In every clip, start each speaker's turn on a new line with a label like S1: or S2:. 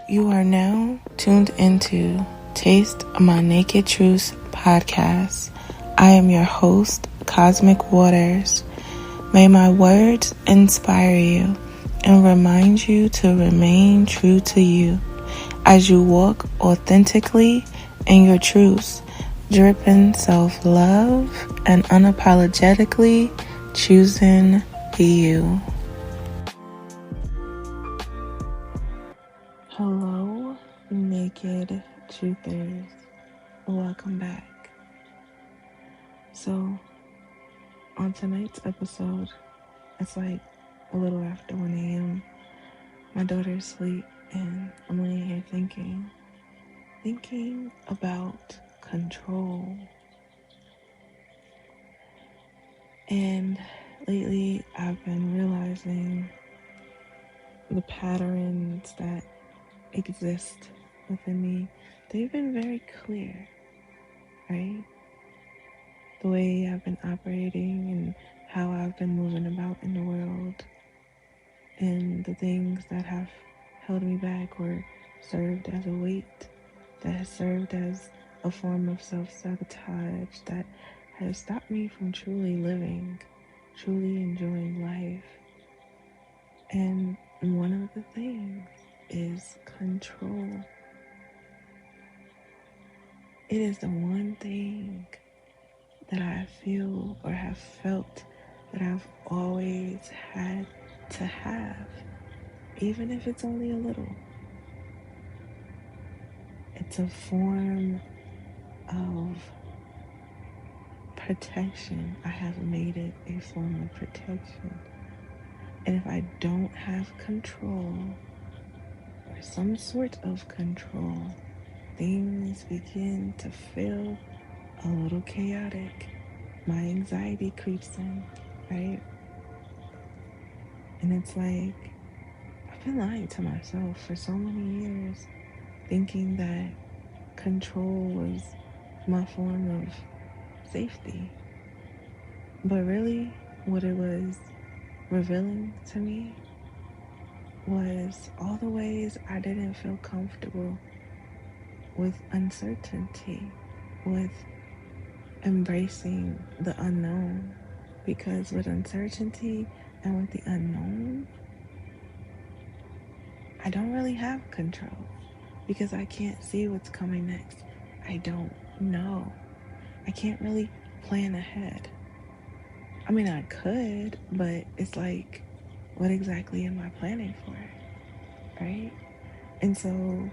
S1: You are now tuned into Taste My Naked Truth podcast. I am your host, Cosmic Waters. May my words inspire you and remind you to remain true to you as you walk authentically in your truth, dripping self-love and unapologetically choosing you. Hello, naked truthers. Welcome back. So, on tonight's episode, it's like a little after 1 a.m. My daughter's asleep, and I'm laying here thinking about control. And lately, I've been realizing the patterns that exist within me. They've been very clear, right? The way I've been operating and how I've been moving about in the world, and the things that have held me back or served as a weight, that has served as a form of self-sabotage, that has stopped me from truly living, truly enjoying life. And one of the things is control. It is the one thing that I feel or have felt that I've always had to have, even if it's only a little. It's a form of protection. I have made it a form of protection. And if I don't have control, or some sort of control, things begin to feel a little chaotic. My anxiety creeps in, right? And it's like, I've been lying to myself for so many years, thinking that control was my form of safety. But really, what it was revealing to me was all the ways I didn't feel comfortable with uncertainty, with embracing the unknown. Because with uncertainty and with the unknown, I don't really have control, because I can't see what's coming next. I don't know. I can't really plan ahead. I mean, I could, but it's like, what exactly am I planning for? Right? And so,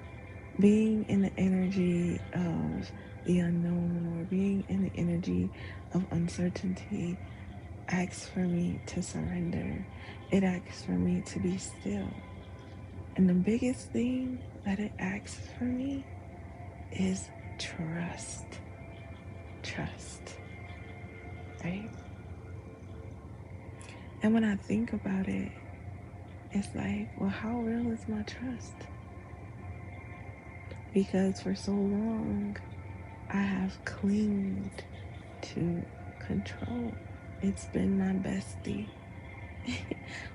S1: being in the energy of the unknown, or being in the energy of uncertainty, asks for me to surrender. It asks for me to be still. And the biggest thing that it asks for me is trust. Trust. Right? And when I think about it, it's like, well, how real is my trust? Because for so long, I have clinged to control. It's been my bestie.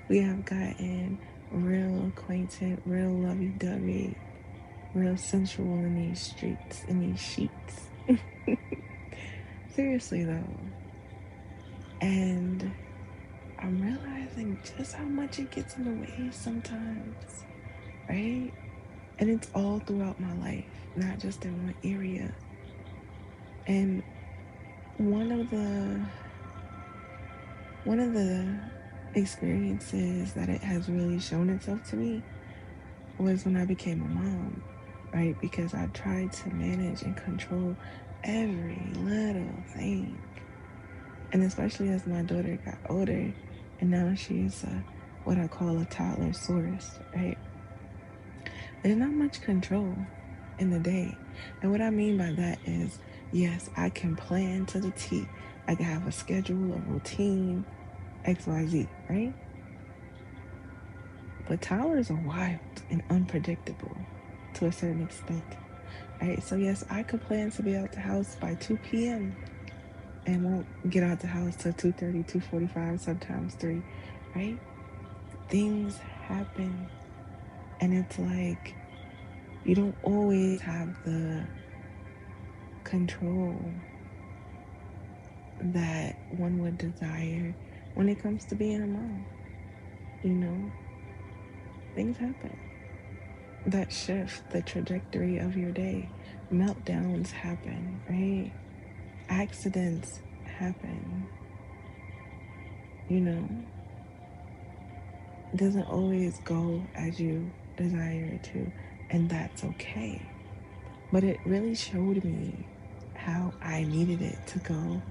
S1: We have gotten real acquainted, real lovey-dovey, real sensual in these streets, in these sheets. Seriously though. And I'm realizing just how much it gets in the way sometimes, right? And it's all throughout my life, not just in one area. And one of the experiences that it has really shown itself to me was when I became a mom, right? Because I tried to manage and control every little thing. And especially as my daughter got older, and now she's what I call a toddler source, right? There's not much control in the day. And what I mean by that is, yes, I can plan to the T. I can have a schedule, a routine, XYZ, right? But toddlers are wild and unpredictable to a certain extent, right? So yes, I could plan to be out the house by 2 p.m. and won't get out the house till 2:30, 2:45, sometimes 3, right? Things happen, and it's like, You don't always have the control that one would desire when it comes to being a mom. You know, things happen that shift the trajectory of your day. Meltdowns happen, right? Accidents happen. You know, it doesn't always go as you desire it to, and that's okay. But it really showed me how I needed it to go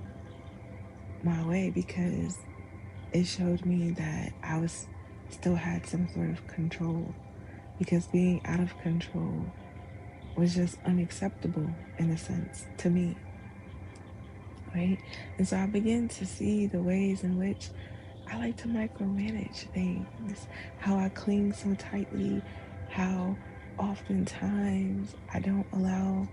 S1: my way, because it showed me that I was still had some sort of control, because being out of control was just unacceptable in a sense to me, right? And so I began to see the ways in which I like to micromanage things, how I cling so tightly, how oftentimes I don't allow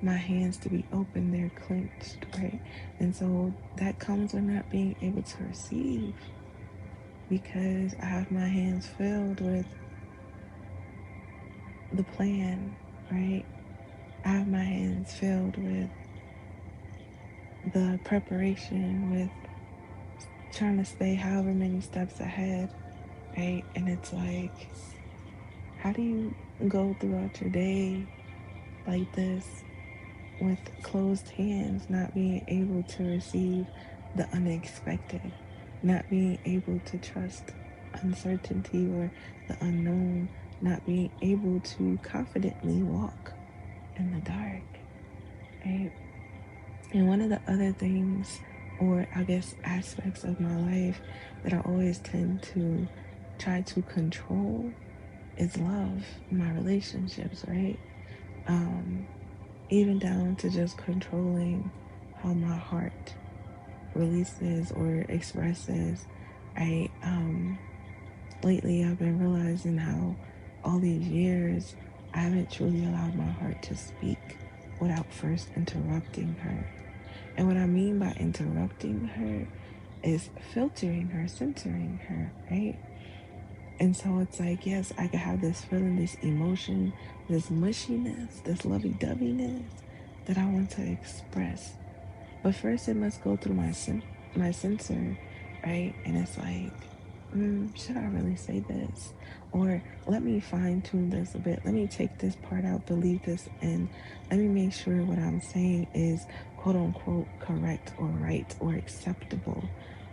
S1: my hands to be open, they're clenched, right? And so that comes with not being able to receive, because I have my hands filled with the plan, right? I have my hands filled with the preparation, with trying to stay however many steps ahead, right? And it's like, how do you go throughout your day like this with closed hands, not being able to receive the unexpected, not being able to trust uncertainty or the unknown, not being able to confidently walk in the dark, right? And one of the other things, or I guess aspects of my life that I always tend to try to control, is love, my relationships, right? Um, Even down to just controlling how my heart releases or expresses. I Lately I've been realizing how all these years I haven't truly allowed my heart to speak without first interrupting her. And what I mean by interrupting her is filtering her, censoring her, right? And so it's like, yes, I could have this feeling, this emotion, this mushiness, this lovey doveyness that I want to express. But first, it must go through my sensor, right? And it's like, should I really say this? Or let me fine tune this a bit. Let me take this part out, delete this, and let me make sure what I'm saying is quote unquote correct or right or acceptable,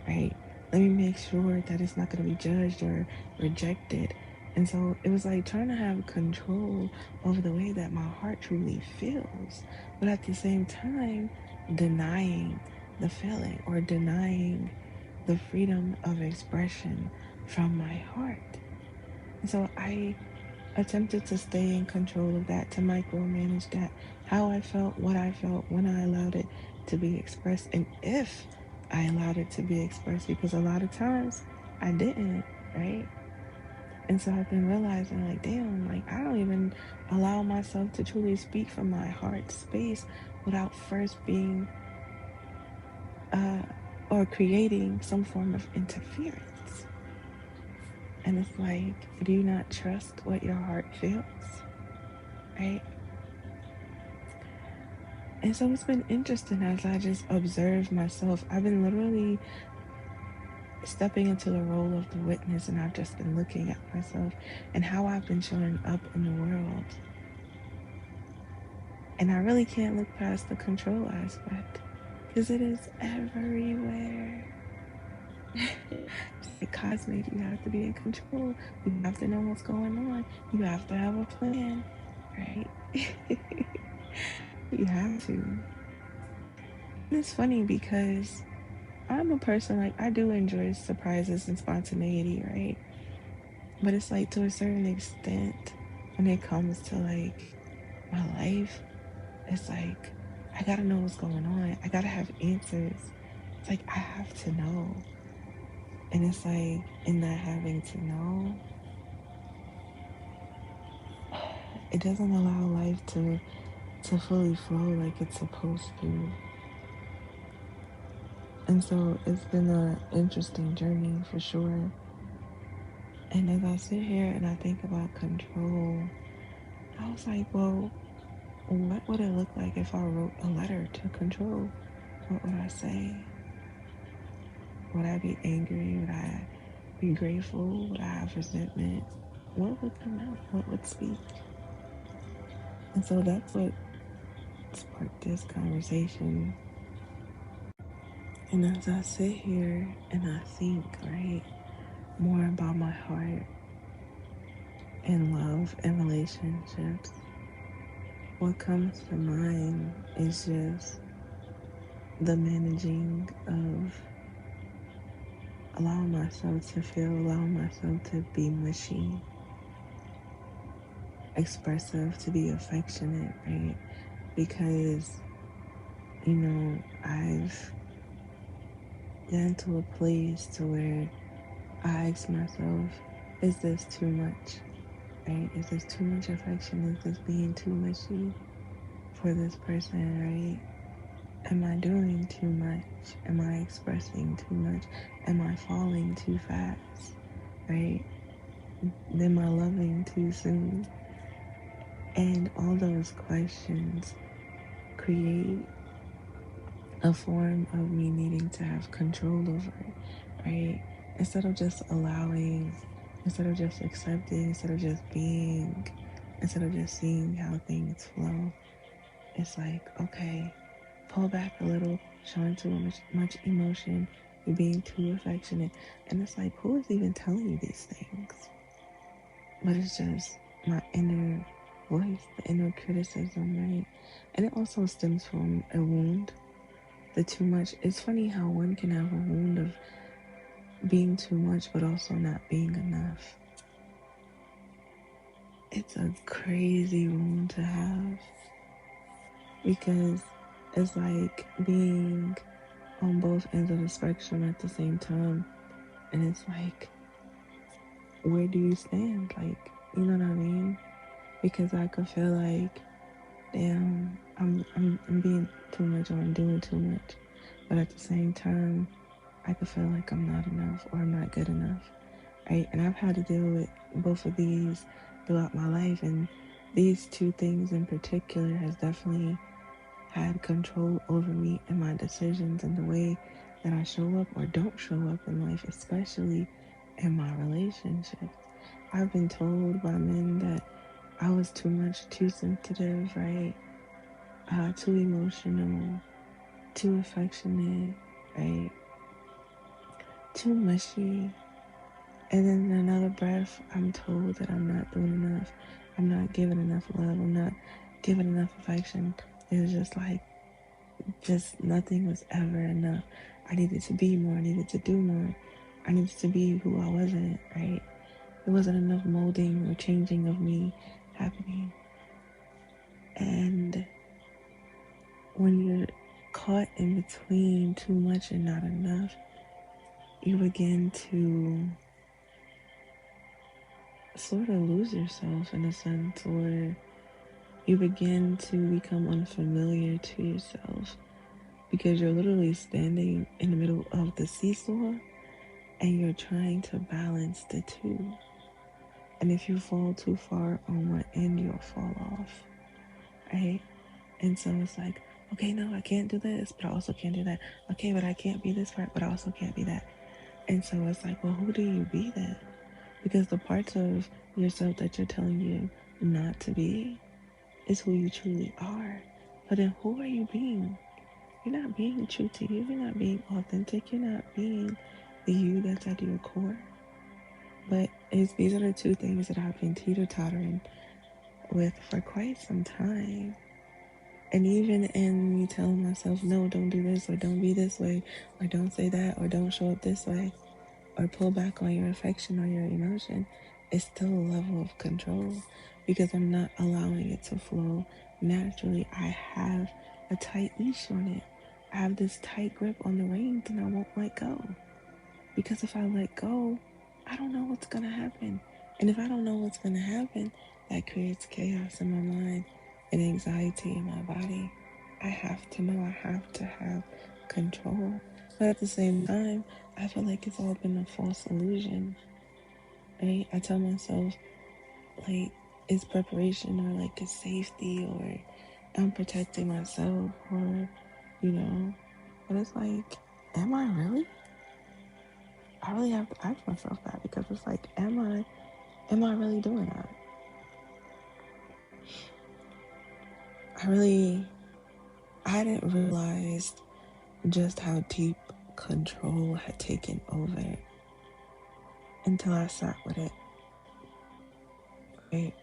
S1: right? Let me make sure that it's not going to be judged or rejected. And so it was like trying to have control over the way that my heart truly feels, but at the same time, denying the feeling or denying the freedom of expression from my heart. And so I attempted to stay in control of that, to micromanage that, how I felt, what I felt, when I allowed it to be expressed, and if I allowed it to be expressed, because a lot of times I didn't, right? And so I've been realizing, like, damn, like, I don't even allow myself to truly speak from my heart space without first being uh, or creating some form of interference. And it's like, do you not trust what your heart feels? Right? And so it's been interesting as I just observe myself. I've been literally stepping into the role of the witness, and I've just been looking at myself and how I've been showing up in the world. And I really can't look past the control aspect, because it is everywhere. It's like cosmic. You have to be in control. You have to know what's going on. You have to have a plan, right? You have to. And it's funny because I'm a person, like, I do enjoy surprises and spontaneity, right? But it's like, to a certain extent, when it comes to like my life, it's like I gotta know what's going on. I gotta have answers. It's like I have to know. And it's like, in that having to know, it doesn't allow life to fully flow like it's supposed to. And so it's been an interesting journey for sure. And as I sit here and I think about control, I was like, well, what would it look like if I wrote a letter to control? What would I say? Would I be angry? Would I be grateful? Would I have resentment? What would come out? What would speak? And so that's what sparked this conversation. And as I sit here and I think, right, more about my heart and love and relationships, what comes to mind is just the managing of allowing myself to feel, allowing myself to be mushy, expressive, to be affectionate, right? Because, I've gotten to a place to where I ask myself, is this too much? Right? Is this too much affection? Is this being too mushy for this person, right? Am I doing too much? Am I expressing too much? Am I falling too fast? Right? Am I loving too soon? And all those questions create a form of me needing to have control over it, right? Instead of just allowing, instead of just accepting, instead of just being, instead of just seeing how things flow, it's like, okay, pull back a little, showing too much emotion, you're being too affectionate. And it's like, who is even telling you these things? But it's just my inner voice, the inner criticism, right? And it also stems from a wound. The too much. It's funny how one can have a wound of being too much, but also not being enough. It's a crazy wound to have because it's like being on both ends of the spectrum at the same time. And it's like, where do you stand? Like, you know what I mean? Because I could feel like, damn, I'm being too much or I'm doing too much. But at the same time, I could feel like I'm not enough or I'm not good enough. Right? And I've had to deal with both of these throughout my life. And these two things in particular has definitely had control over me and my decisions and the way that I show up or don't show up in life, especially in my relationships. I've been told by men that I was too much, too sensitive, right? Too emotional, too affectionate, right? Too mushy. And then in another breath, I'm told that I'm not doing enough. I'm not giving enough love. I'm not giving enough affection. It was just nothing was ever enough. I needed to be more. I needed to do more. I needed to be who I wasn't, right? There wasn't enough molding or changing of me happening. And when you're caught in between too much and not enough, you begin to sort of lose yourself in a sense where you begin to become unfamiliar to yourself because you're literally standing in the middle of the seesaw and you're trying to balance the two. And if you fall too far on one end, you'll fall off, right? And so it's like, okay, no, I can't do this, but I also can't do that. Okay, but I can't be this part, but I also can't be that. And so it's like, well, who do you be then? Because the parts of yourself that you're telling you not to be is who you truly are. But then who are you being? You're not being true to you. You're not being authentic. You're not being the you that's at your core. But these are the two things that I've been teeter-tottering with for quite some time. And even in me telling myself, no, don't do this, or don't be this way, or don't say that, or don't show up this way, or pull back on your affection or your emotion, it's still a level of control because I'm not allowing it to flow naturally. I have a tight leash on it. I have this tight grip on the reins and I won't let go. Because if I let go, I don't know what's going to happen. And if I don't know what's going to happen, that creates chaos in my mind and anxiety in my body. I have to know, I have to have control. But at the same time, I feel like it's all been a false illusion. Right? I tell myself, like, it's preparation or like it's safety or I'm protecting myself or, you know, but it's like, am I really? I really have to ask myself that because it's like, am I really doing that? I really, I hadn't realized just how deep control had taken over until I sat with it, right?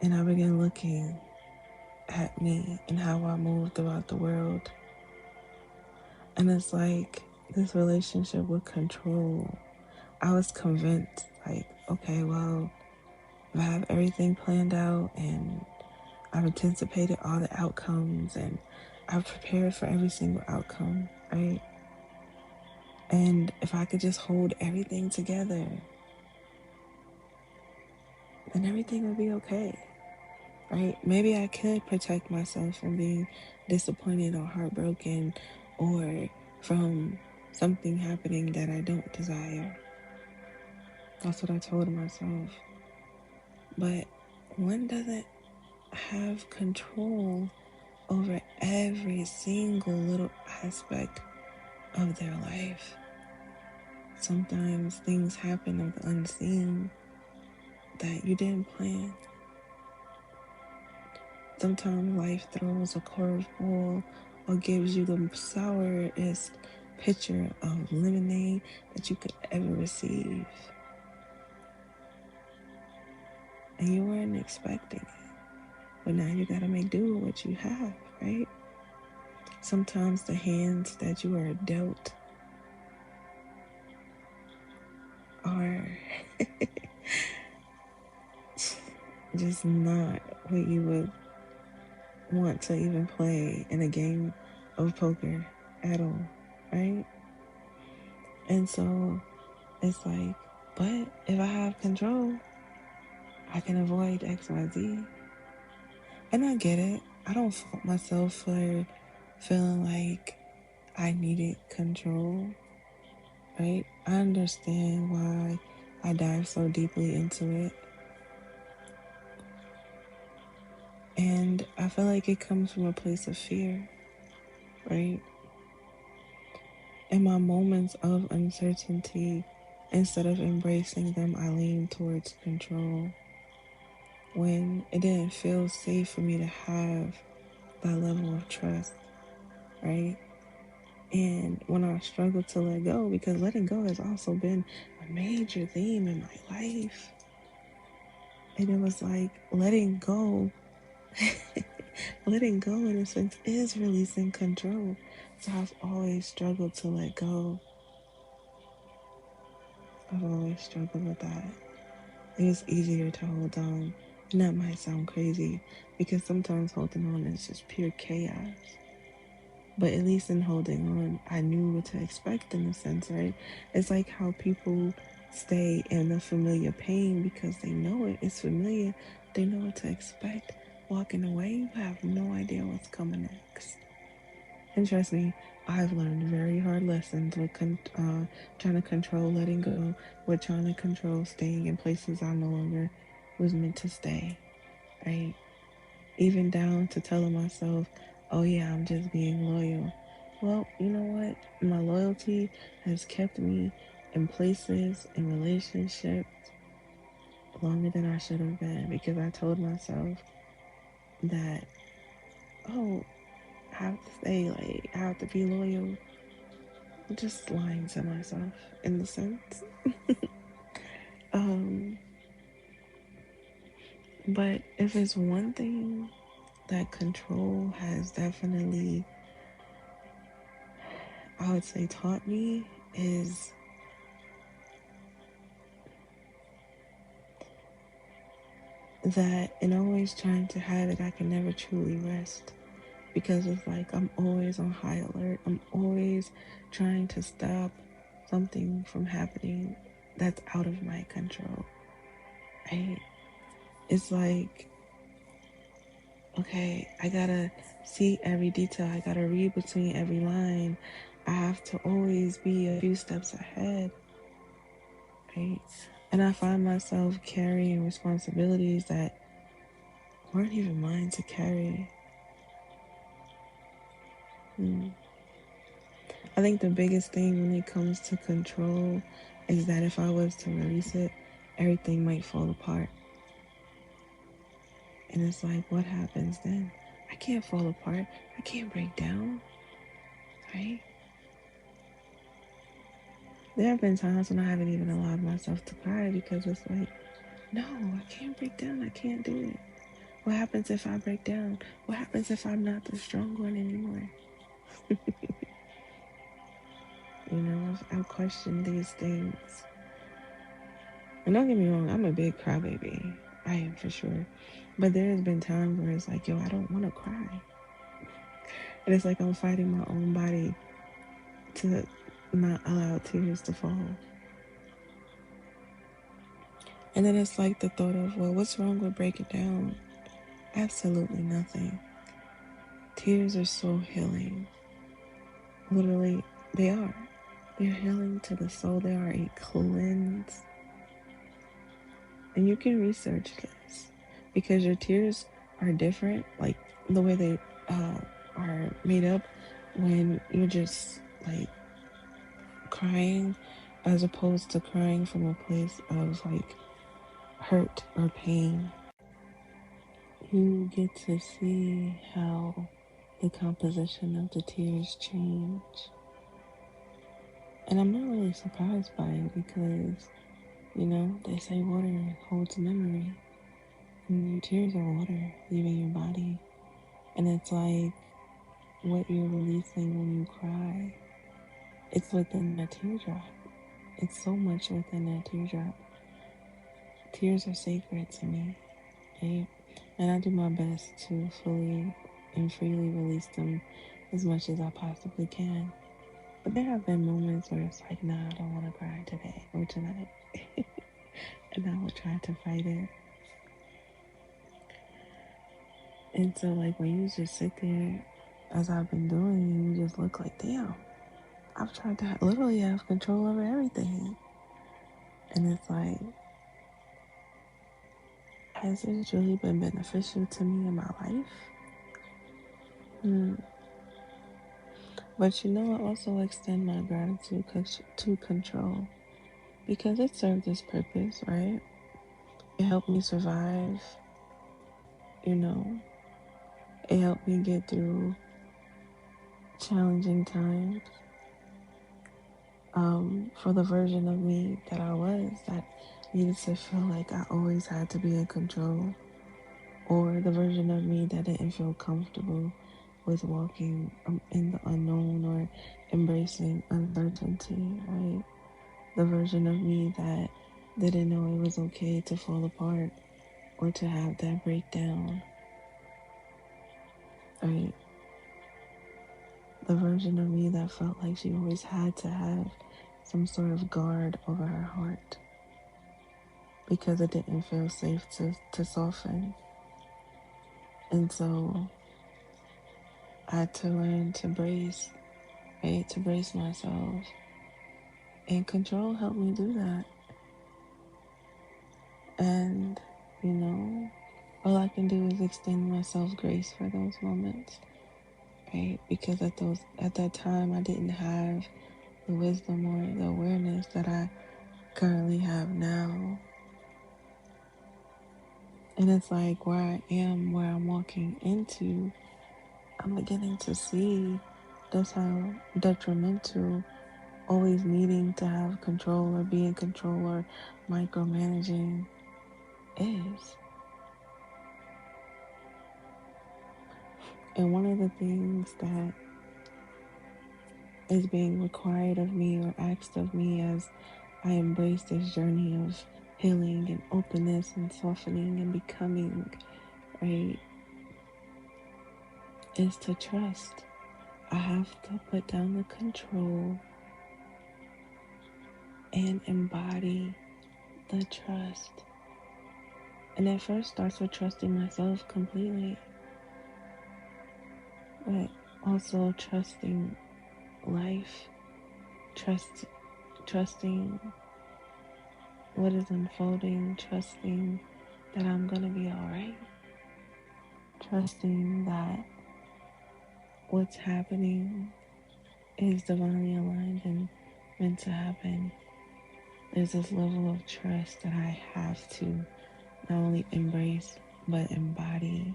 S1: And I began looking at me and how I moved throughout the world. And it's like this relationship with control. I was convinced, like, okay, well, if I have everything planned out and I've anticipated all the outcomes and I've prepared for every single outcome, right? And if I could just hold everything together, then everything would be okay, right? Maybe I could protect myself from being disappointed or heartbroken or from something happening that I don't desire. That's what I told myself. But one doesn't have control over every single little aspect of their life. Sometimes things happen of the unseen that you didn't plan. Sometimes life throws a curveball or gives you the sourest pitcher of lemonade that you could ever receive. And you weren't expecting it. But now you gotta make do with what you have, right? Sometimes the hands that you are dealt are just not what you would want to even play in a game of poker at all, right? And so it's like, but if I have control, I can avoid XYZ. And I get it. I don't fault myself for feeling like I needed control, right? I understand why I dive so deeply into it. And I feel like it comes from a place of fear, right? In my moments of uncertainty, instead of embracing them, I lean towards control. When it didn't feel safe for me to have that level of trust, right? And when I struggled to let go, because letting go has also been a major theme in my life. And it was like letting go, letting go in a sense is releasing control. So I've always struggled to let go. I've always struggled with that. It was easier to hold on. And that might sound crazy because sometimes holding on is just pure chaos. But at least in holding on, I knew what to expect in a sense, right? It's like how people stay in a familiar pain because they know it. It's familiar. They know what to expect. Walking away, you have no idea what's coming next. And trust me, I've learned very hard lessons with trying to control letting go, with trying to control staying in places I no longer was meant to stay, right? Even down to telling myself, oh yeah, I'm just being loyal. Well, you know what? My loyalty has kept me in places, in relationships, longer than I should have been because I told myself that, oh, I have to stay, like, I have to be loyal. I'm just lying to myself in the sense. Um, but if it's one thing that control has definitely, I would say, taught me is that in always trying to have it, I can never truly rest because it's like I'm always on high alert. I'm always trying to stop something from happening that's out of my control, right? It's like, okay, I gotta see every detail, I gotta read between every line. I have to always be a few steps ahead, right? And I find myself carrying responsibilities that weren't even mine to carry. Hmm. I think the biggest thing when it comes to control is that if I was to release it, everything might fall apart. And it's like, what happens then? I can't fall apart. I can't break down, right? There have been times when I haven't even allowed myself to cry because it's like, no, I can't break down. I can't do it. What happens if I break down? What happens if I'm not the strong one anymore? I've questioned these things. And don't get me wrong, I'm a big crybaby. I am for sure. But there has been times where it's like, yo, I don't want to cry. And it's like I'm fighting my own body to not allow tears to fall. And then it's like the thought of, well, what's wrong with breaking down? Absolutely nothing. Tears are so healing. Literally, they are. They're healing to the soul. They are a cleanse. And you can research this because your tears are different, like the way they are made up when you're just like crying as opposed to crying from a place of like hurt or pain. You get to see how the composition of the tears change. And I'm not really surprised by it because, they say water holds memory. And your tears are water leaving your body. And it's like what you're releasing when you cry. It's within that teardrop. It's so much within that teardrop. Tears are sacred to me, right? And I do my best to fully and freely release them as much as I possibly can. But there have been moments where it's like, nah, I don't want to cry today or tonight. And I will try to fight it. And so, like, when you just sit there, as I've been doing, you just look like, damn, I've tried to literally have control over everything. And it's like, has this really been beneficial to me in my life? Hmm. But I also extend my gratitude to control because it served its purpose, right? It helped me survive, you know, it helped me get through challenging times. For the version of me that I was, that needed to feel like I always had to be in control, or the version of me that didn't feel comfortable with walking in the unknown or embracing uncertainty, right? The version of me that didn't know it was okay to fall apart or to have that breakdown, right? The version of me that felt like she always had to have some sort of guard over her heart because it didn't feel safe to soften. And so I had to learn to brace, right? To brace myself. And control helped me do that. And, you know, all I can do is extend myself grace for those moments, right? Because at that time I didn't have the wisdom or the awareness that I currently have now. And it's like where I am, where I'm walking into, I'm beginning to see just how detrimental always needing to have control or be in control or micromanaging is. And one of the things that is being required of me or asked of me as I embrace this journey of healing and openness and softening and becoming, right, is to trust. I have to put down the control and embody the trust. And it first starts with trusting myself completely, but also trusting life, trusting what is unfolding, trusting that I'm going to be all right, trusting that what's happening is divinely aligned and meant to happen. There's this level of trust that I have to not only embrace but embody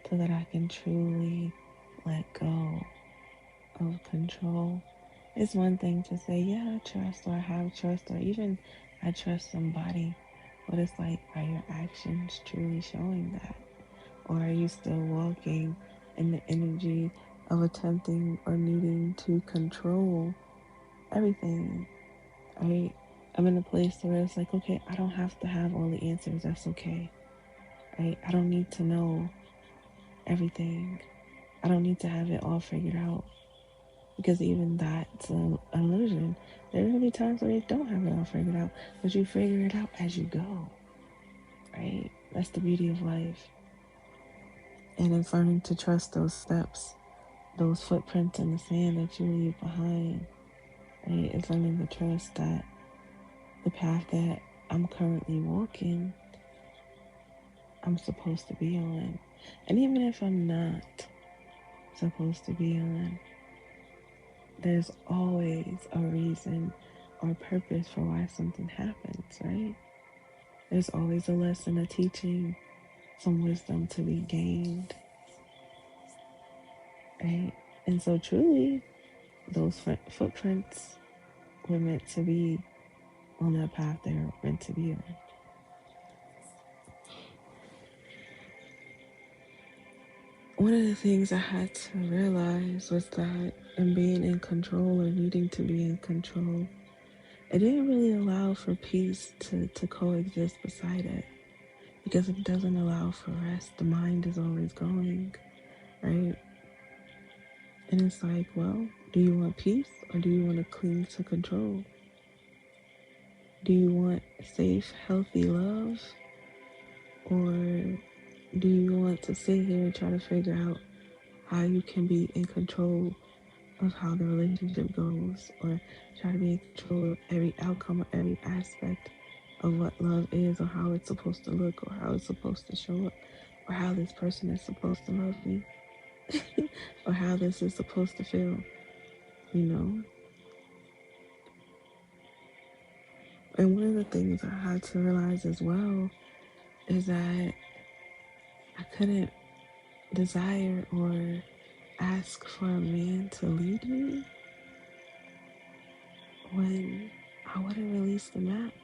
S1: so that I can truly let go of control. It's one thing to say, yeah, I trust, or I have trust, or even I trust somebody, but it's like, are your actions truly showing that? Or are you still walking in the energy of attempting or needing to control everything? Right? I'm in a place where it's like, okay, I don't have to have all the answers. That's okay. Right? I don't need to know everything. I don't need to have it all figured out because even that's an illusion. There are going to be times where you don't have it all figured out, but you figure it out as you go. Right? That's the beauty of life. And it's learning to trust those steps, those footprints in the sand that you leave behind. Right? It's learning to trust that the path that I'm currently walking, I'm supposed to be on. And even if I'm not supposed to be on, there's always a reason or purpose for why something happens, right? There's always a lesson, a teaching, some wisdom to be gained, right? And so, truly, those footprints were meant to be on that path they're meant to be on. One of the things I had to realize was that in being in control or needing to be in control, it didn't really allow for peace to coexist beside it. Because it doesn't allow for rest, the mind is always going, right? And it's like, well, do you want peace or do you want to cling to control? Do you want safe, healthy love? Or do you want to sit here and try to figure out how you can be in control of how the relationship goes, or try to be in control of every outcome or every aspect of what love is, or how it's supposed to look, or how it's supposed to show up, or how this person is supposed to love me, or how this is supposed to feel, you know? And one of the things I had to realize as well is that I couldn't desire or ask for a man to lead me when I wouldn't release the map.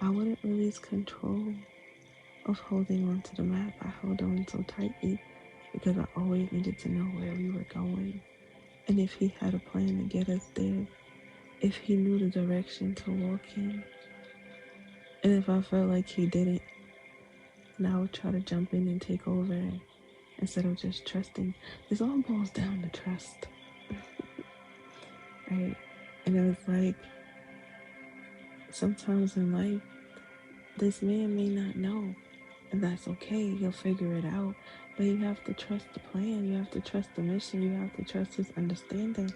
S1: I wouldn't release control of holding on to the map. I held on so tightly because I always needed to know where we were going. And if he had a plan to get us there, if he knew the direction to walk in, and if I felt like he didn't, then I would try to jump in and take over instead of just trusting. This all boils down to trust, right? And it was like sometimes in life, this man may not know, and that's okay. He'll figure it out. But you have to trust the plan. You have to trust the mission. You have to trust his understanding.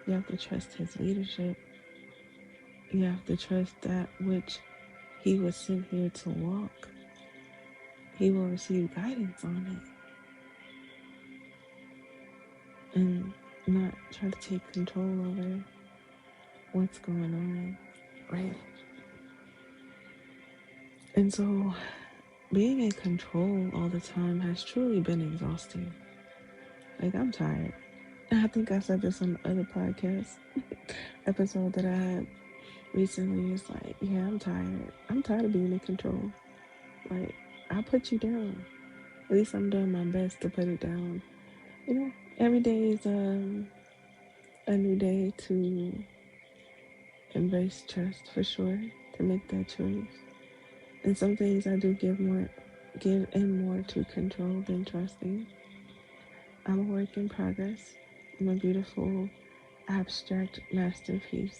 S1: You have to trust his leadership. You have to trust that which he was sent here to walk. He will receive guidance on it and not try to take control over what's going on, right? And so being in control all the time has truly been exhausting. Like, I'm tired. I think I said this on the other podcast episode that I had recently. It's like, yeah, I'm tired. I'm tired of being in control. Like, I'll put you down. At least I'm doing my best to put it down. You know, every day is a new day to embrace trust for sure, to make that choice. And some things I do give in more to control than trusting. I'm a work in progress. I'm a beautiful abstract masterpiece.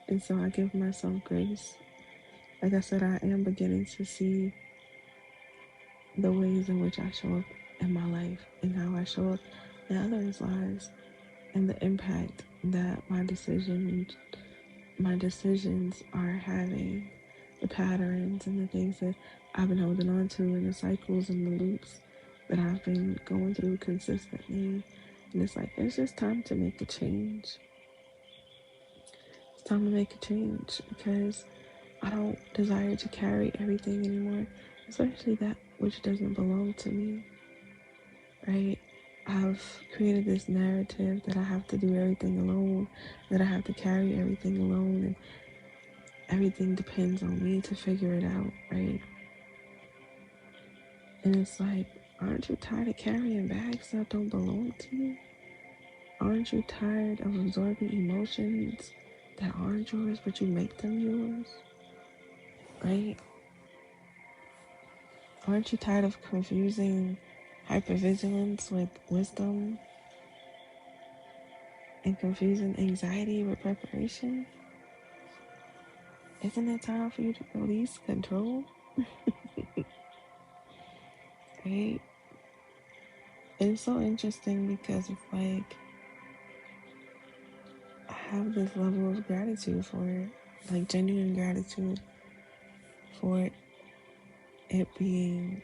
S1: And so I give myself grace. Like I said, I am beginning to see the ways in which I show up in my life and how I show up in others' lives and the impact that my decision my decisions are having the patterns and the things that I've been holding on to and the cycles and the loops that I've been going through consistently. And it's like, it's just time to make a change. It's time to make a change because I don't desire to carry everything anymore, especially that which doesn't belong to me, right? I've created this narrative that I have to do everything alone, that I have to carry everything alone, and everything depends on me to figure it out, right? And it's like, aren't you tired of carrying bags that don't belong to you? Aren't you tired of absorbing emotions that aren't yours, but you make them yours, right? Aren't you tired of confusing hypervigilance with wisdom and confusing anxiety with preparation? Isn't it time for you to release control? Right? It's so interesting because it's like I have this level of gratitude for it, like genuine gratitude for it being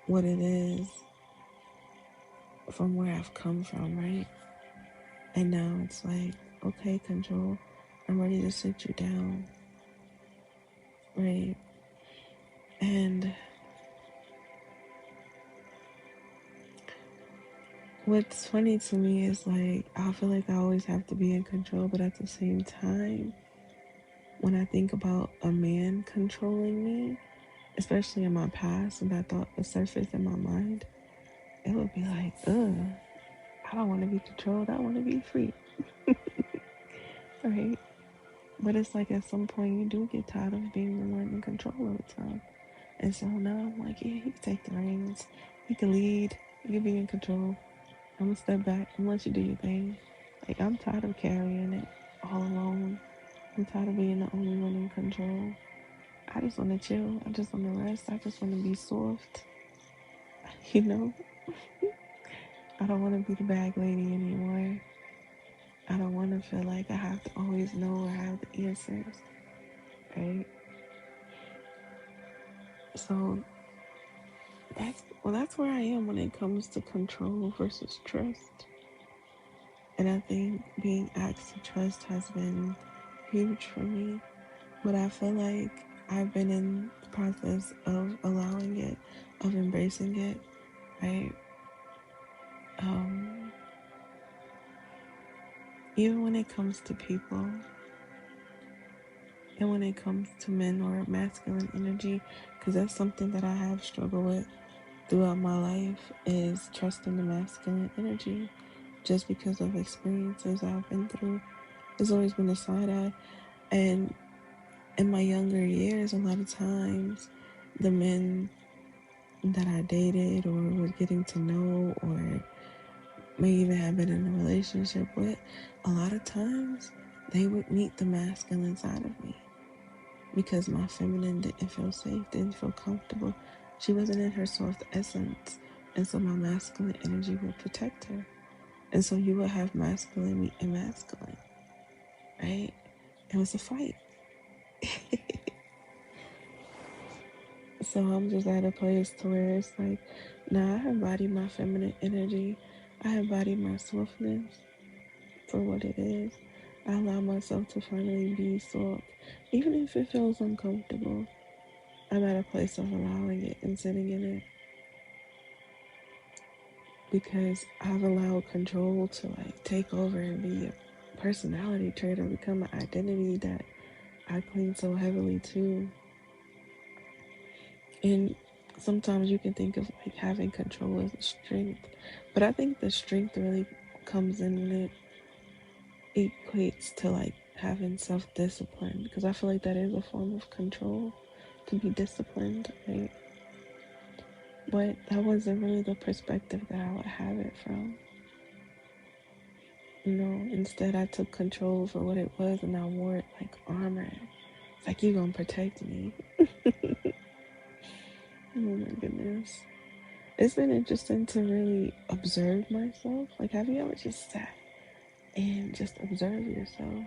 S1: what it is from where I've come from, right? And now it's like, okay, control, I'm ready to sit you down, right? And what's funny to me is like, I feel like I always have to be in control, but at the same time, when I think about a man controlling me, especially in my past, when that thought would surface in my mind, it would be like, ugh, I don't want to be controlled. I want to be free, right? But it's like at some point you do get tired of being the one in control all the time. And so now I'm like, yeah, he can take the reins. He can lead. He can be in control. I'm gonna step back and let you do your thing. Like I'm tired of carrying it all alone. I'm tired of being the only one in control. I just want to chill. I just want to rest. I just want to be soft. You know, I don't want to be the bag lady anymore. I don't want to feel like I have to always know or have the answers, right? So that's where I am when it comes to control versus trust. And I think being asked to trust has been huge for me. But I feel like I've been in the process of allowing it, of embracing it, right? Um, Even when it comes to people and when it comes to men or masculine energy, because that's something that I have struggled with throughout my life is trusting the masculine energy just because of experiences I've been through. There's always been a side eye. And in my younger years, a lot of times, the men that I dated or was getting to know or may even have been in a relationship with, a lot of times they would meet the masculine side of me because my feminine didn't feel safe, didn't feel comfortable. She wasn't in her soft essence. And so my masculine energy would protect her. And so you would have masculine meet and masculine, right? It was a fight. So I'm just at a place to where it's like, nah, I embody my feminine energy. I embody my softness for what it is. I allow myself to finally be soft. Even if it feels uncomfortable, I'm at a place of allowing it and sitting in it because I've allowed control to like take over and be a personality trait or become an identity that I cling so heavily to. And sometimes you can think of like having control as a strength, but I think the strength really comes in when it equates to like having self-discipline because I feel like that is a form of control to be disciplined, right? But that wasn't really the perspective that I would have it from. Instead I took control for what it was and I wore it like armor. It's like you gonna protect me. Oh my goodness. It's been interesting to really observe myself. Like, have you ever just sat and just observe yourself?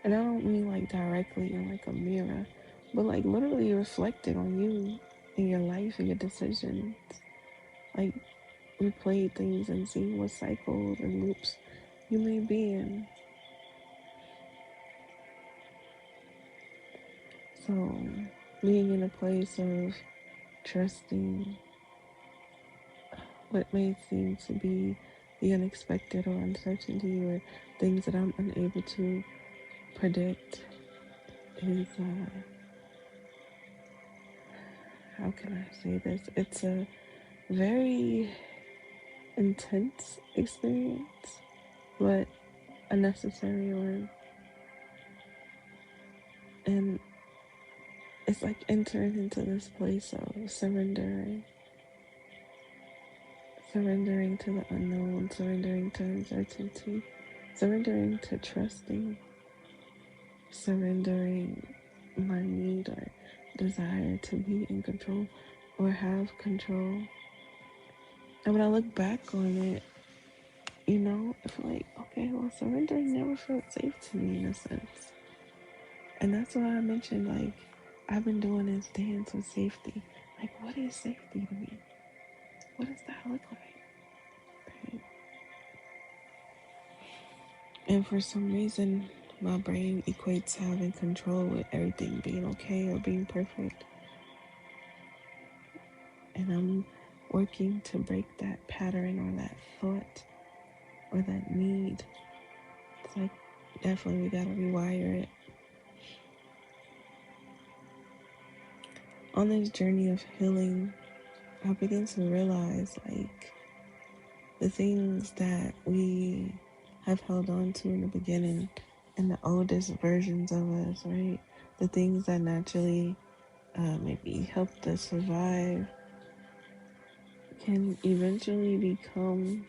S1: And I don't mean like directly in like a mirror, but like literally reflecting on you and your life and your decisions. Like replay things and see what cycles and loops you may be in. So being in a place of trusting what may seem to be the unexpected or uncertainty or things that I'm unable to predict is, how can I say this? It's a very intense experience, but a necessary one. And it's like entering into this place of surrendering to the unknown, surrendering to uncertainty, surrendering to trusting, surrendering my need or desire to be in control or have control. And when I look back on it, I feel like, okay, well, surrendering never felt safe to me in a sense. And that's why I mentioned, like, I've been doing this dance with safety. Like, what is safety to me? What does that look like? Right? And for some reason, my brain equates having control with everything being okay or being perfect. And I'm working to break that pattern or that thought or that need. It's like, definitely, we gotta rewire it. On this journey of healing, I begin to realize, like, the things that we have held on to in the beginning and the oldest versions of us, right? The things that naturally maybe helped us survive can eventually become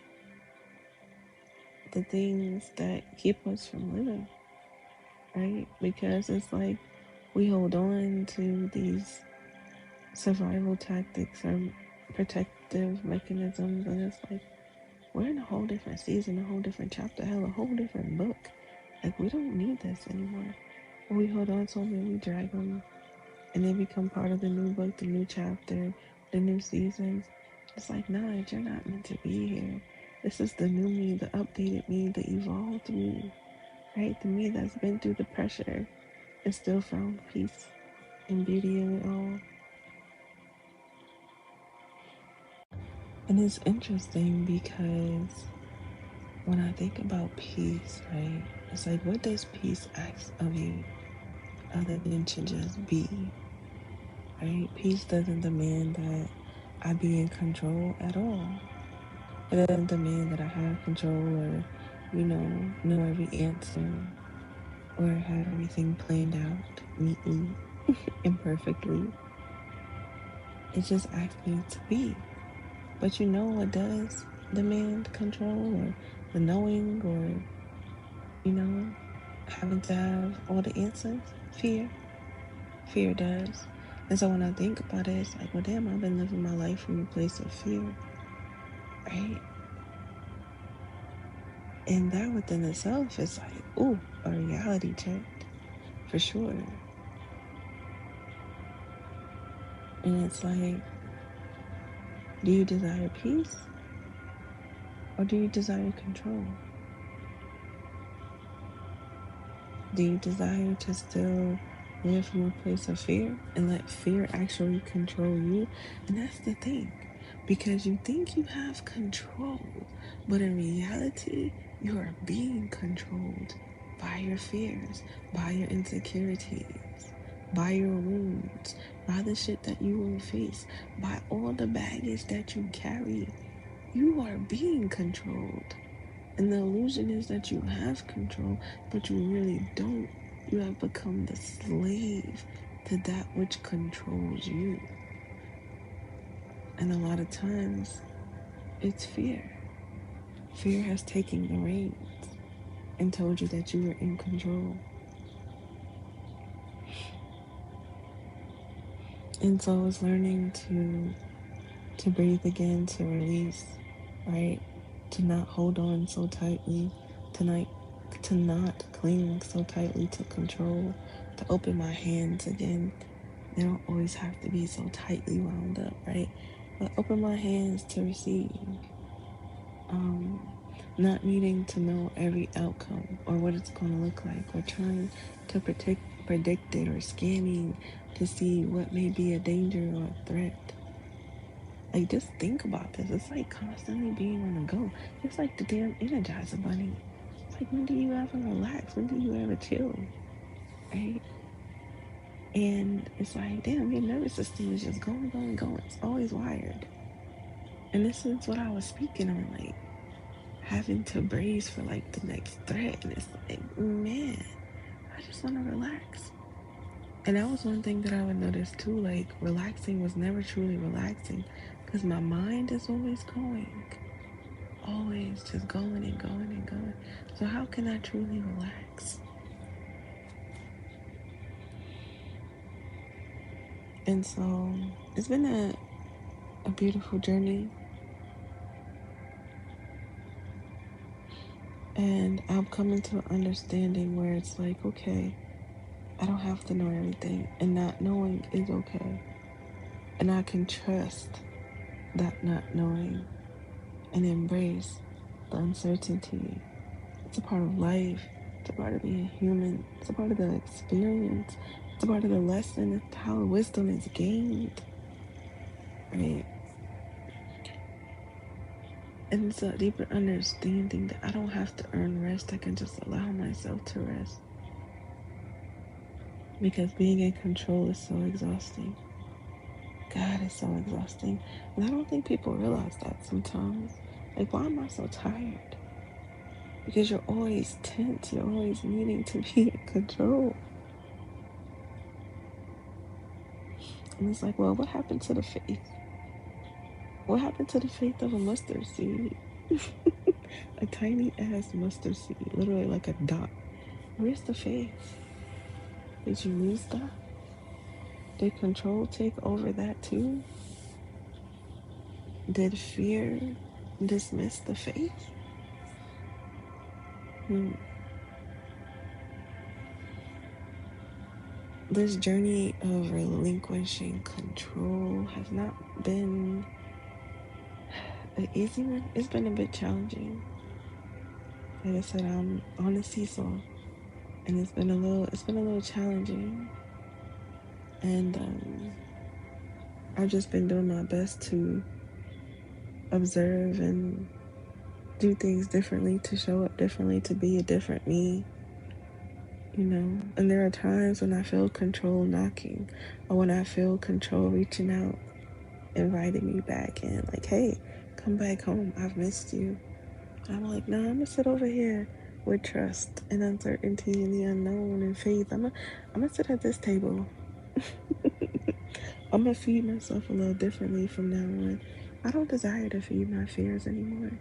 S1: the things that keep us from living, right? Because it's like we hold on to these survival tactics or protective mechanisms, and it's like we're in a whole different season, a whole different chapter, hell, a whole different book. Like, we don't need this anymore. But we hold on to them and we drag them, and they become part of the new book, the new chapter, the new seasons. It's like, nah, you're not meant to be here. This is the new me, the updated me, the evolved me, right? The me that's been through the pressure and still found peace and beauty in it all. And it's interesting because when I think about peace, right, it's like, what does peace ask of you other than to just be, right? Peace doesn't demand that I be in control at all. It doesn't demand that I have control or, know every answer or have everything planned out neatly and perfectly. It just asks me to be. But you know what does demand control or the knowing or, having to have all the answers? Fear. Fear does. And so when I think about it, it's like, well, damn, I've been living my life from a place of fear, right? And that within itself is like, ooh, a reality check for sure. And it's like, do you desire peace or do you desire control? Do you desire to still live from a place of fear and let fear actually control you? And that's the thing, because you think you have control, but in reality, you are being controlled by your fears, by your insecurities, by your wounds, by the shit that you will face, by all the baggage that you carry. You are being controlled. And the illusion is that you have control, but you really don't. You have become the slave to that which controls you. And a lot of times, it's fear. Fear has taken the reins and told you that you were in control. And so it's learning to breathe again, to release, right? To not hold on so tightly, to to not cling so tightly to control, to open my hands again. They don't always have to be so tightly wound up, right? But open my hands to receive. Um, Not needing to know every outcome or what it's going to look like, or trying to predict it, or scanning to see what may be a danger or a threat. Like, just think about this. It's like constantly being on the go. It's like the damn Energizer Bunny. It's like, when do you ever relax? When do you ever chill? Right? And it's like, damn, your nervous system is just going, going, going. It's always wired. And this is what I was speaking on, like having to brace for like the next threat. And it's like, man, I just want to relax. And that was one thing that I would notice too. Like, relaxing was never truly relaxing because my mind is always going, always just going and going and going. So, how can I truly relax? And so, it's been a beautiful journey. And I'm coming to an understanding where it's like, okay, I don't have to know everything, and not knowing is okay. And I can trust that not knowing and embrace the uncertainty. It's a part of life. It's a part of being human. It's a part of the experience. It's a part of the lesson. It's how wisdom is gained. Right? And it's a deeper understanding that I don't have to earn rest. I can just allow myself to rest. Because being in control is so exhausting. God, it's so exhausting. And I don't think people realize that sometimes. Like, why am I so tired? Because you're always tense. You're always needing to be in control. And it's like, well, what happened to the faith? What happened to the faith of a mustard seed? A tiny ass mustard seed, literally like a dot. Where's the faith? Did you lose that? Did control take over that too? Did fear dismiss the faith? This journey of relinquishing control has not been an easy one. It's been a bit challenging. Like I said, I'm on a seesaw, and it's been a little challenging. And I've just been doing my best to observe and do things differently, to show up differently, to be a different me, you know. And there are times when I feel control knocking, or when I feel control reaching out, inviting me back in, like, hey, come back home, I've missed you. And I'm like, no, I'm gonna sit over here with trust and uncertainty and the unknown and faith. I'm gonna sit at this table. I'm gonna feed myself a little differently from now on. I don't desire to feed my fears anymore.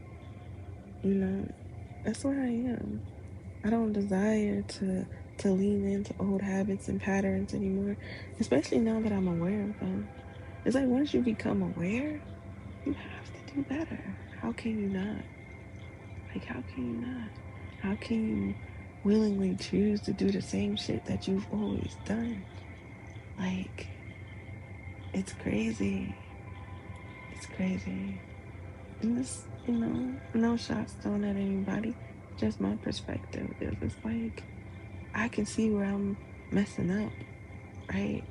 S1: You know, that's where I am. I don't desire to lean into old habits and patterns anymore, especially now that I'm aware of them. It's like, once you become aware, you have to do better. How can you not? Like, how can you not? How can you willingly choose to do the same shit that you've always done? Like, it's crazy. It's crazy. And this, no shots thrown at anybody. Just my perspective. It's like, I can see where I'm messing up, right?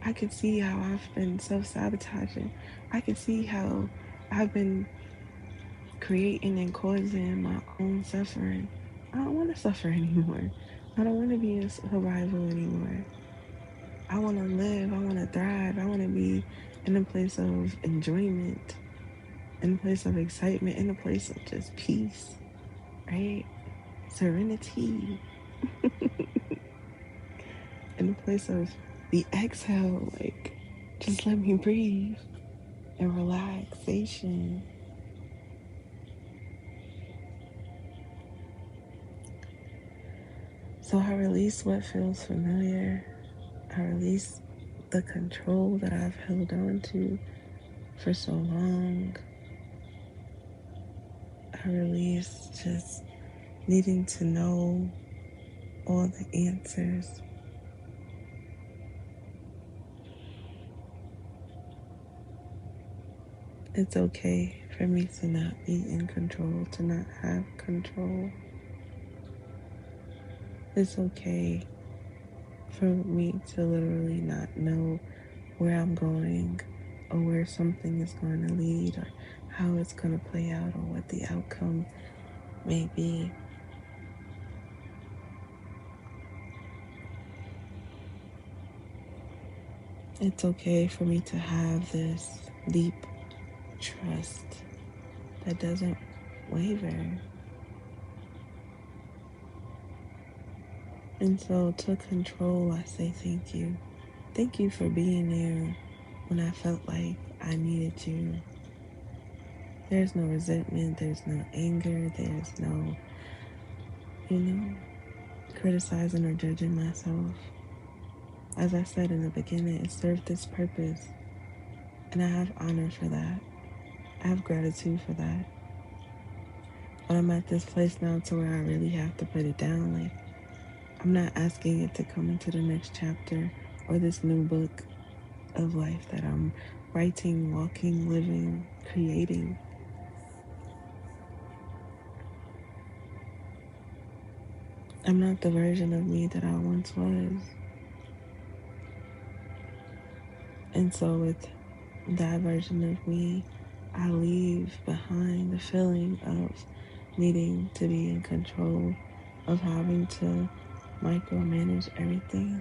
S1: I can see how I've been self-sabotaging. I can see how I've been creating and causing my own suffering. I don't want to suffer anymore. I don't want to be in survival anymore. I want to live. I want to thrive. I want to be in a place of enjoyment, in a place of excitement, in a place of just peace, right? Serenity, in a place of the exhale, like, just let me breathe, and relaxation. So I release what feels familiar. I release the control that I've held on to for so long. I release just needing to know all the answers. It's okay for me to not be in control, to not have control. It's okay for me to literally not know where I'm going or where something is going to lead or how it's going to play out or what the outcome may be. It's okay for me to have this deep trust that doesn't waver. And so, to control, I say thank you. Thank you for being there when I felt like I needed you. There's no resentment, there's no anger, there's no, you know, criticizing or judging myself. As I said in the beginning, it served its purpose, and I have honor for that. I have gratitude for that. But I'm at this place now to where I really have to put it down. Like, I'm not asking it to come into the next chapter or this new book of life that I'm writing, walking, living, creating. I'm not the version of me that I once was. And so, with that version of me, I leave behind the feeling of needing to be in control, of having to micromanage everything.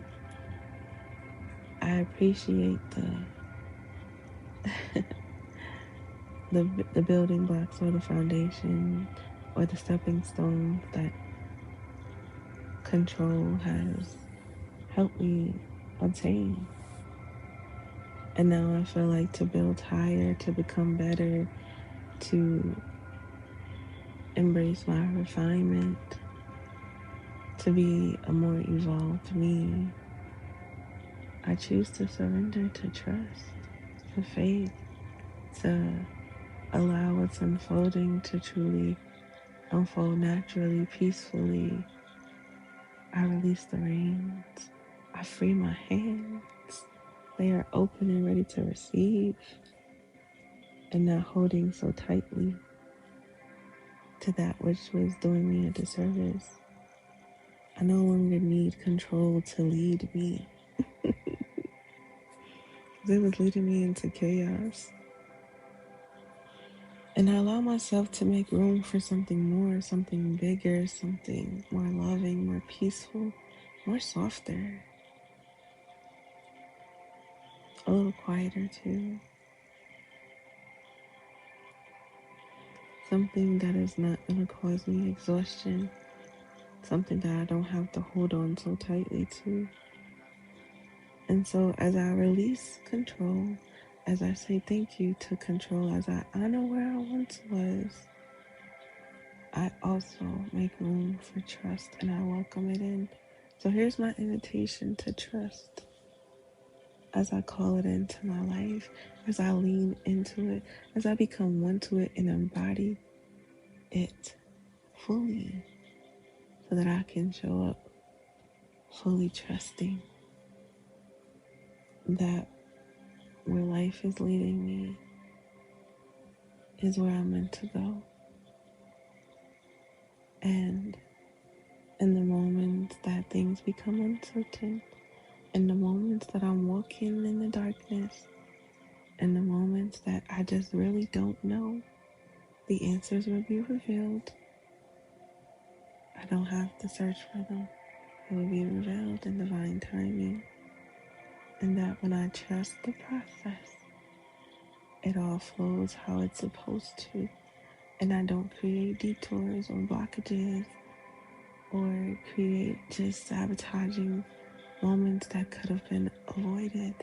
S1: I appreciate the building blocks or the foundation or the stepping stones that control has helped me obtain. And now I feel like to build higher, to become better, to embrace my refinement, to be a more evolved me, I choose to surrender to trust, to faith, to allow what's unfolding to truly unfold naturally, peacefully. I release the reins. I free my hands. They are open and ready to receive and not holding so tightly to that which was doing me a disservice. I no longer need control to lead me. It was leading me into chaos. And I allow myself to make room for something more, something bigger, something more loving, more peaceful, more softer, a little quieter too. Something that is not going to cause me exhaustion, something that I don't have to hold on so tightly to. And so, as I release control, as I say thank you to control, as I honor where I once was, I also make room for trust and I welcome it in. So, here's my invitation to trust as I call it into my life, as I lean into it, as I become one to it and embody it fully so that I can show up fully trusting that where life is leading me is where I'm meant to go. And in the moments that things become uncertain, in the moments that I'm walking in the darkness, in the moments that I just really don't know, the answers will be revealed. I don't have to search for them. It will be revealed in divine timing. And that when I trust the process, it all flows how it's supposed to. And I don't create detours or blockages or create just sabotaging moments that could have been avoided.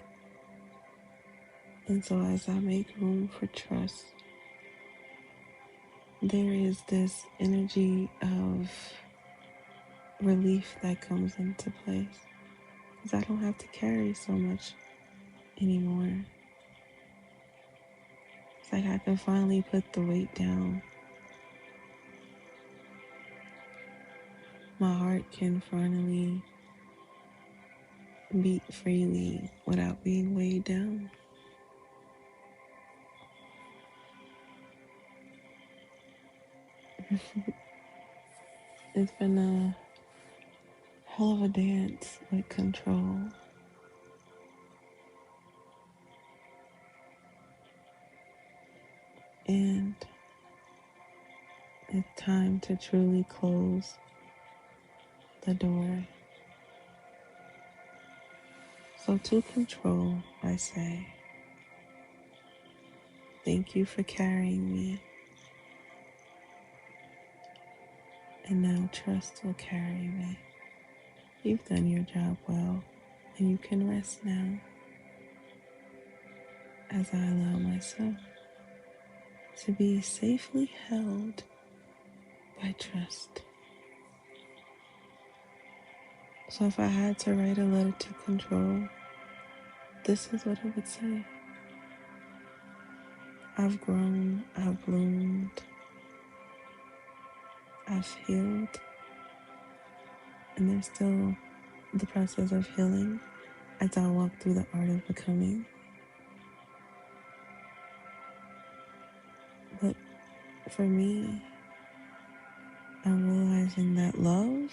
S1: And so, as I make room for trust, there is this energy of relief that comes into place because I don't have to carry so much anymore. It's like I can finally put the weight down my heart can finally beat freely without being weighed down. It's been a hell of a dance with control. And it's time to truly close the door. So, to control, I say, thank you for carrying me. And now trust will carry me. You've done your job well, and you can rest now as I allow myself to be safely held by trust. So if I had to write a letter to control, this is what it would say. I've grown, I've bloomed, I've healed, and there's still the process of healing as I walk through the art of becoming. But for me, I'm realizing that love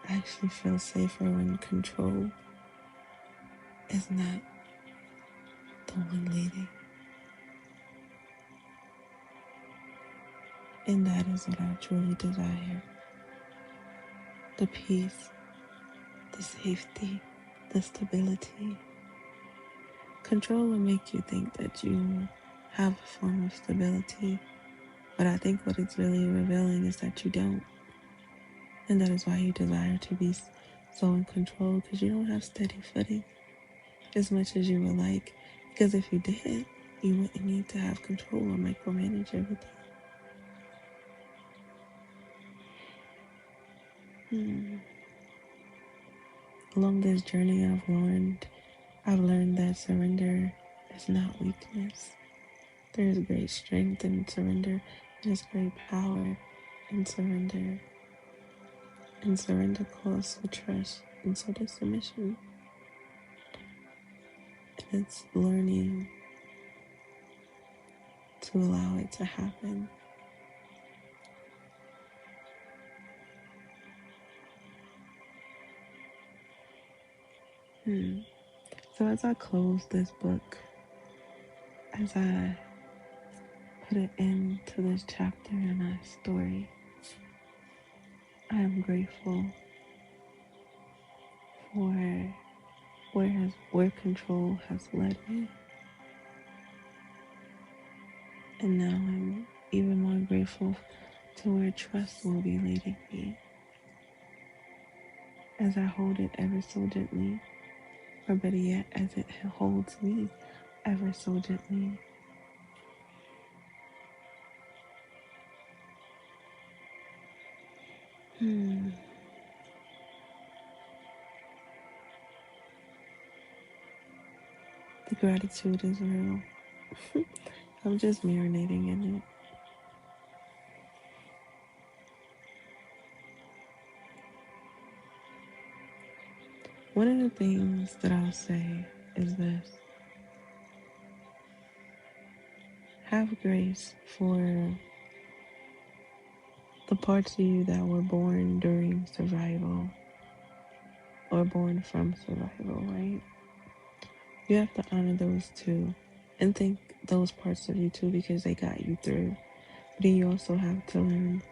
S1: actually feels safer when control is not the one leading. And that is what I truly desire. The peace, the safety, the stability. Control will make you think that you have a form of stability, but I think what it's really revealing is that you don't. And that is why you desire to be so in control, because you don't have steady footing as much as you would like. Because if you did, you wouldn't need to have control or micromanage everything. Along this journey, I've learned that surrender is not weakness. There is great strength in surrender. There's great power in surrender. And surrender calls for trust, and so does submission. And it's learning to allow it to happen. So as I close this book, as I put an end to this chapter in my story, I am grateful for where control has led me. And now I'm even more grateful to where trust will be leading me as I hold it ever so gently, or better yet, as it holds me ever so gently. The gratitude is real. I'm just marinating in it. One of the things that I'll say is this: have grace for the parts of you that were born during survival or born from survival, right? You have to honor those too and thank those parts of you too, because they got you through. But then you also have to learn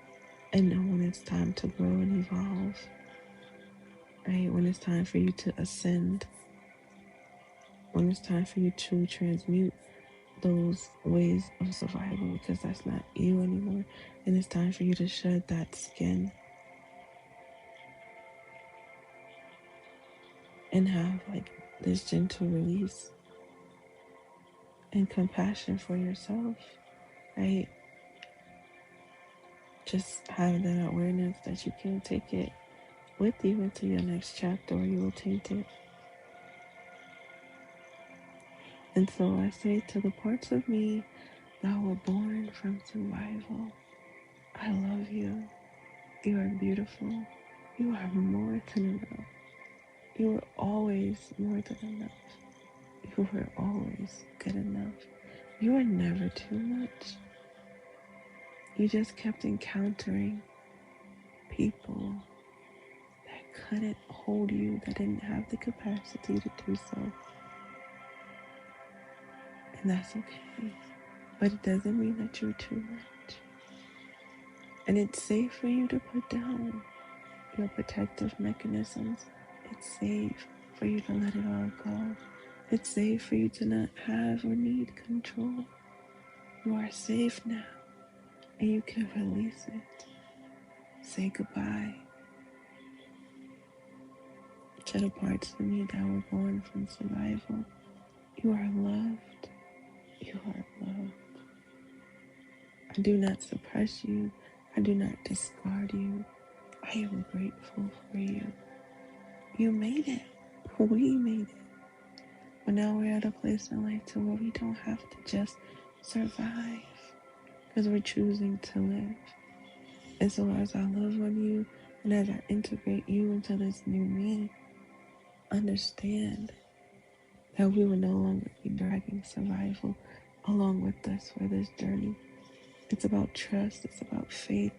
S1: and know when it's time to grow and evolve, right? When it's time for you to ascend, when it's time for you to transmute those ways of survival, because that's not you anymore. And it's time for you to shed that skin and have like this gentle release and compassion for yourself, right? Just have that awareness that you can't take it with you into your next chapter or you will taint it. And so I say to the parts of me that were born from survival, I love you. You are beautiful. You are more than enough. You are always more than enough. You were always good enough. You were never too much. You just kept encountering people that couldn't hold you, that didn't have the capacity to do so. And that's okay. But it doesn't mean that you're too much. And it's safe for you to put down your protective mechanisms. It's safe for you to let it all go. It's safe for you to not have or need control. You are safe now, and you can release it. Say goodbye to the parts of me that were born from survival. You are loved. You are loved. I do not suppress you. I do not discard you. I am grateful for you. You made it. We made it. But now we're at a place in life to where we don't have to just survive because we're choosing to live. And so as I love on you and as I integrate you into this new me, understand that we will no longer be dragging survival along with us for this journey. It's about trust, it's about faith,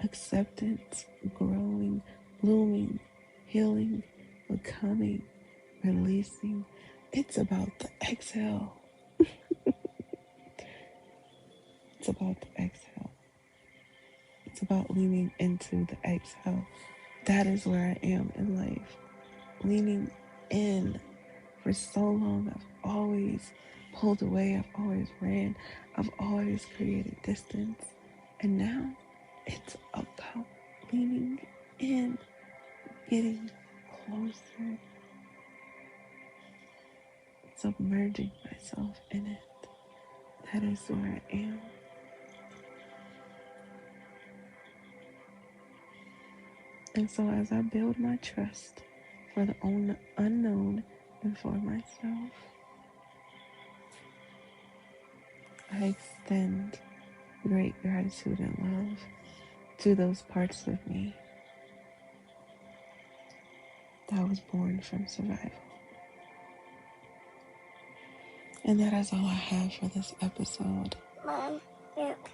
S1: acceptance, growing, blooming, healing, becoming, releasing. It's about the exhale. It's about the exhale. It's about leaning into the exhale. That is where I am in life. Leaning in. For so long, I've always pulled away. I've always ran. I've always created distance. And now it's about leaning in, getting closer, submerging myself in it. That is where I am. And so as I build my trust for the unknown and for myself, I extend great gratitude and love to those parts of me that was born from survival. And that is all I have for this episode.
S2: Mom, milk.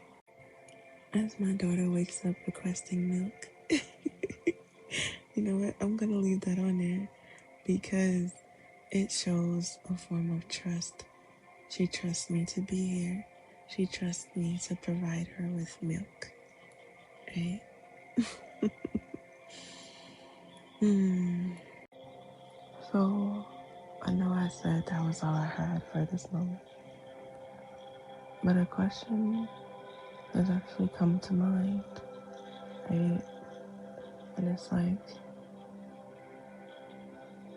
S1: As my daughter wakes up requesting milk. You know what? I'm going to leave that on there because it shows a form of trust. She trusts me to be here. She trusts me to provide her with milk. Right? So, I know I said that was all I had for this moment. But a question has actually come to mind, right? And it's like,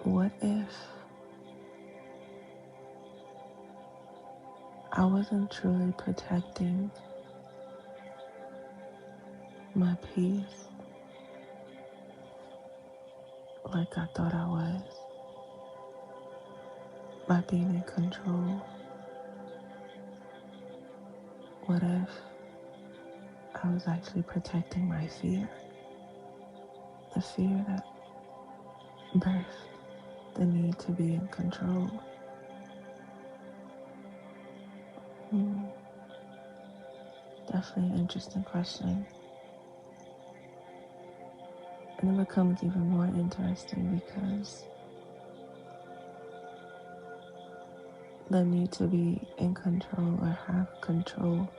S1: what if I wasn't truly protecting my peace like I thought I was? By being in control? What if I was actually protecting my fear? The fear that birthed the need to be in control. Definitely an interesting question. And it becomes even more interesting because the need to be in control or have control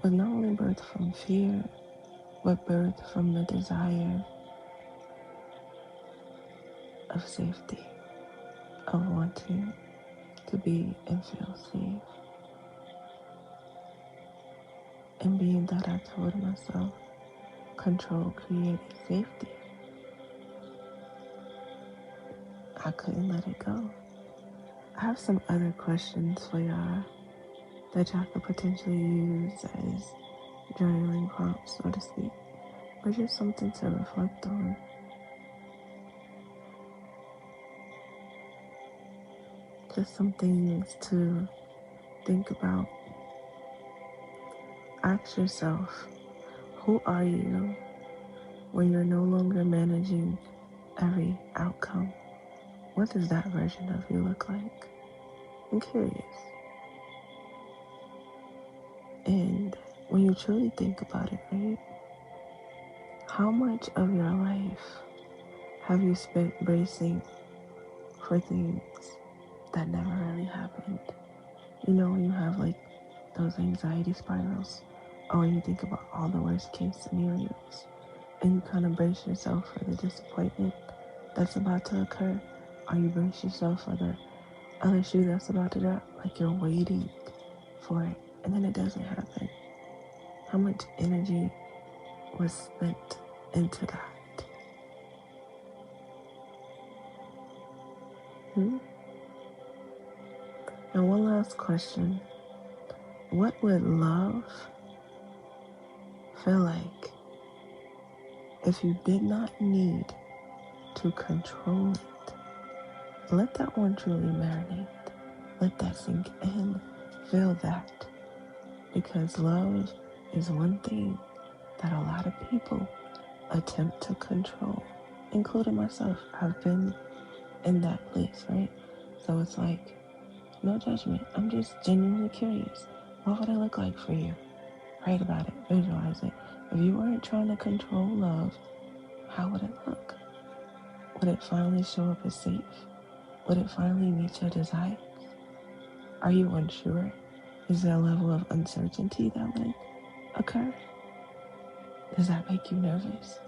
S1: was not only birthed from fear, but birthed from the desire of safety, of wanting to be and feel safe. And being that I told myself control created safety, I couldn't let it go. I have some other questions for y'all that y'all could potentially use as journaling prompts, so to speak, or just something to reflect on. Just some things to think about. Ask yourself, who are you when you're no longer managing every outcome? What does that version of you look like? I'm curious. And when you truly think about it, right? How much of your life have you spent bracing for things that never really happened? You know, when you have like those anxiety spirals, or when you think about all the worst case scenarios, and you kind of brace yourself for the disappointment that's about to occur, or you brace yourself for the other shoe that's about to drop, like you're waiting for it, and then it doesn't happen. How much energy was spent into that? Hmm? And one last question. What would love feel like if you did not need to control it? Let that one truly marinate. Let that sink in. Feel that. Because love is one thing that a lot of people attempt to control, including myself. I've been in that place, right? So it's like, no judgment. I'm just genuinely curious. What would it look like for you? Write about it, visualize it. If you weren't trying to control love, how would it look? Would it finally show up as safe? Would it finally meet your desires? Are you unsure? Is there a level of uncertainty that would occur? Does that make you nervous?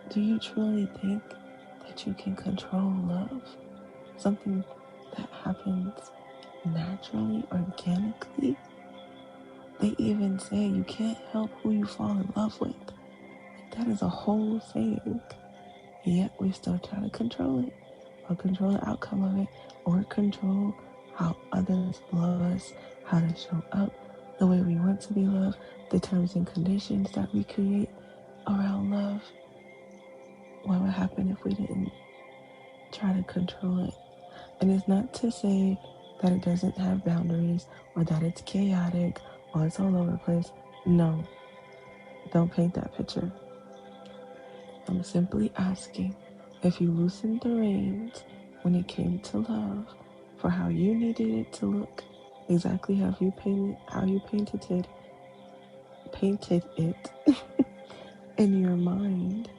S1: Do you truly think that you can control love? Something that happens naturally, organically? They even say you can't help who you fall in love with. Like, that is a whole thing. Yet we still try to control it, or control the outcome of it, or control how others love us, how to show up the way we want to be loved, the terms and conditions that we create around love. What would happen if we didn't try to control it? And it's not to say that it doesn't have boundaries or that it's chaotic or it's all over the place. No, don't paint that picture. I'm simply asking if you loosened the reins when it came to love for how you needed it to look, exactly how you painted it in your mind,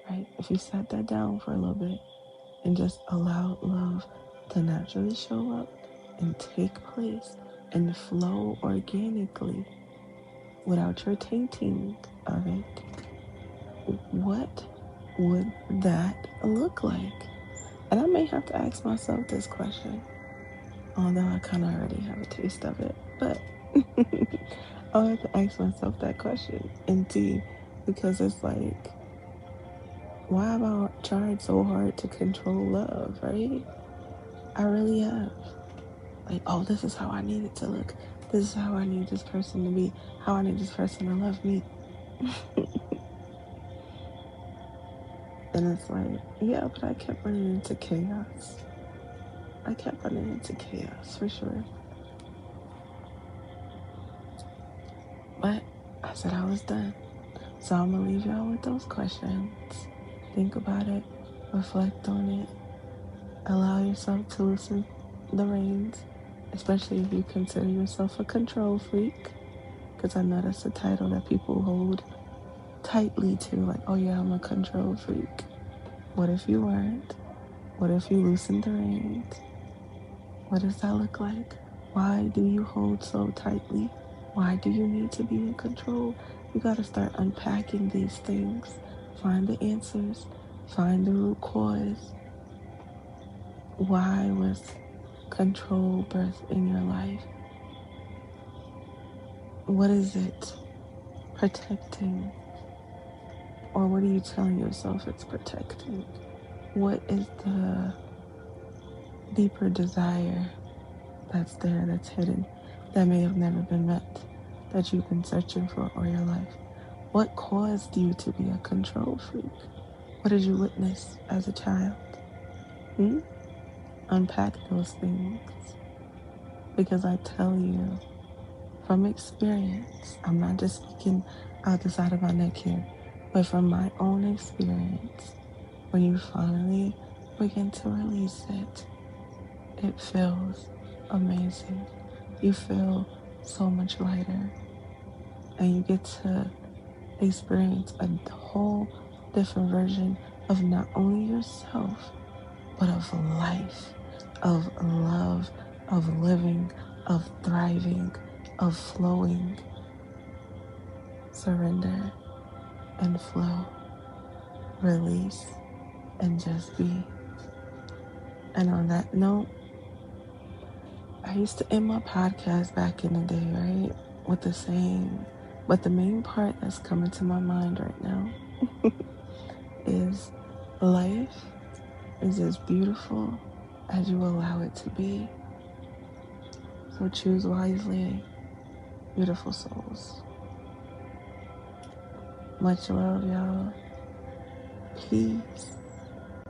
S1: right? If you sat that down for a little bit and just allowed love to naturally show up and take place and flow organically without your tainting of it, what would that look like? And I may have to ask myself this question, although I kind of already have a taste of it. But I'll have to ask myself that question and see, because it's like, why have I tried so hard to control love, right? I really have. Like, oh, this is how I need it to look. This is how I need this person to be. How I need this person to love me. And it's like, yeah, but I kept running into chaos. I kept running into chaos for sure. But I said I was done. So I'm going to leave y'all with those questions. Think about it, reflect on it, allow yourself to loosen the reins, especially if you consider yourself a control freak, because I know that's a title that people hold tightly to, like, oh yeah, I'm a control freak. What if you weren't? What if you loosened the reins? What does that look like? Why do you hold so tightly? Why do you need to be in control? You got to start unpacking these things. Find the answers. Find the root cause. Why was control birthed in your life? What is it protecting? Or what are you telling yourself it's protecting? What is the deeper desire that's there, that's hidden, that may have never been met, that you've been searching for all your life? What caused you to be a control freak? What did you witness as a child? Unpack those things. Because I tell you, from experience, I'm not just speaking out the side of my neck here, but from my own experience, when you finally begin to release it, it feels amazing. You feel so much lighter, and you get to experience a whole different version of not only yourself, but of life, of love, of living, of thriving, of flowing. Surrender and flow, release, and just be. And on that note, I used to end my podcast back in the day, right? With the saying, but the main part that's coming to my mind right now is life is as beautiful as you allow it to be. So choose wisely, beautiful souls. Much love, y'all. Peace.